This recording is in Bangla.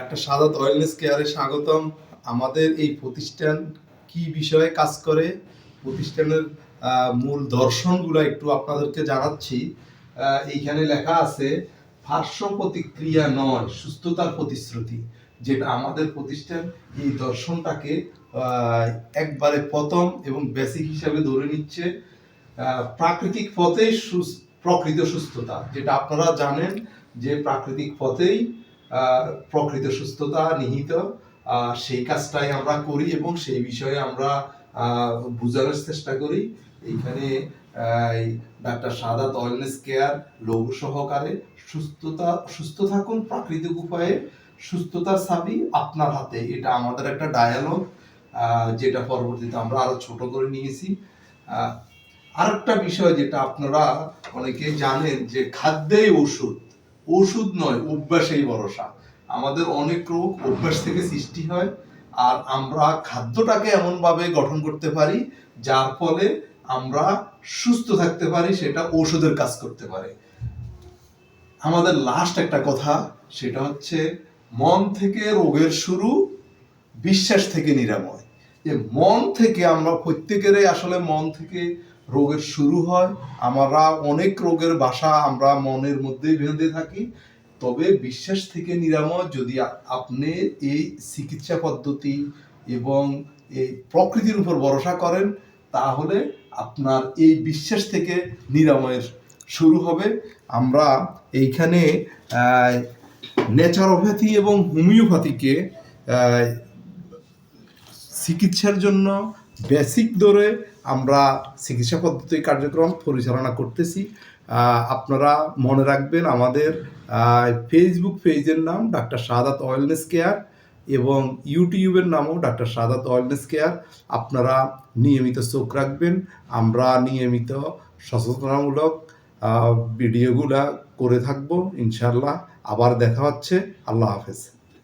একটা সাদাত ওয়েলনেস কেয়ারে স্বাগতম। আমাদের এই প্রতিষ্ঠান কি বিষয়ে কাজ করে, প্রতিষ্ঠানের মূল দর্শনগুলো একটু আপনাদেরকে জানাচ্ছি। এইখানে লেখা আছে পার্শ্ব প্রতিক্রিয়া নয়, সুস্থতার প্রতিশ্রুতি। যেটা আমাদের প্রতিষ্ঠান এই দর্শনটাকে একবারে প্রথম এবং বেসিক হিসাবে ধরে নিচ্ছে। প্রাকৃতিক পথেই প্রকৃত সুস্থতা, যেটা আপনারা জানেন যে প্রাকৃতিক পথেই প্রকৃত সুস্থতা নিহিত। সেই কাজটাই আমরা করি এবং সেই বিষয়ে আমরা বোঝানোর চেষ্টা করি। এইখানে ডাক্তার সাদাত ওয়েলনেস কেয়ার লঘু সহকারে সুস্থ থাকুন প্রাকৃতিক উপায়ে, সুস্থতার চাবি আপনার হাতে। এটা আমাদের একটা ডায়ালগ, যেটা পরবর্তীতে আমরা আরো ছোট করে নিয়েছি। আরেকটা বিষয় যেটা আপনারা অনেকেই জানেন যে খাদ্যেই ওষুধ নয়, অভ্যাসেই ভরসা। আমাদের অনেক রোগ অভ্যাস থেকে সৃষ্টি হয়, আর আমরা খাদ্যটাকে এমনভাবে গঠন করতে পারি যার ফলে আমরা সুস্থ থাকতে পারি, সেটা ঔষধের কাজ করতে পারে। আমাদের লাস্ট একটা কথা, সেটা হচ্ছে মন থেকে রোগের শুরু, বিশ্বাস থেকে নিরাময়। যে মন থেকে আমরা প্রত্যেকেরই আসলে মন থেকে রোগের শুরু হয়। আমরা অনেক রোগের বাসা আমরা মনের মধ্যেই বেঁধে থাকি। তবে বিশ্বাস থেকে নিরাময় যদি আপনি এই চিকিৎসা পদ্ধতি এবং এই প্রকৃতির উপর ভরসা করেন, তাহলে আপনার এই বিশ্বাস থেকে নিরাময়ের শুরু হবে। আমরা এইখানে ন্যাচারোপ্যাথি এবং হোমিওপ্যাথিকে চিকিৎসার জন্য বেসিক ধরে আমরা চিকিৎসা পদ্ধতি কার্যক্রম পরিচালনা করতেছি। আপনারা মনে রাখবেন আমাদের ফেসবুক পেজের নাম ডাক্তার সাদাত ওয়েলনেস কেয়ার এবং ইউটিউবের নামও ডাক্তার সাদাত ওয়েলনেস কেয়ার। আপনারা নিয়মিত চোখ রাখবেন। আমরা নিয়মিত সচেতনামূলক ভিডিওগুলা করে থাকবো ইনশাআল্লাহ। আবার দেখা হচ্ছে। আল্লাহ হাফেজ।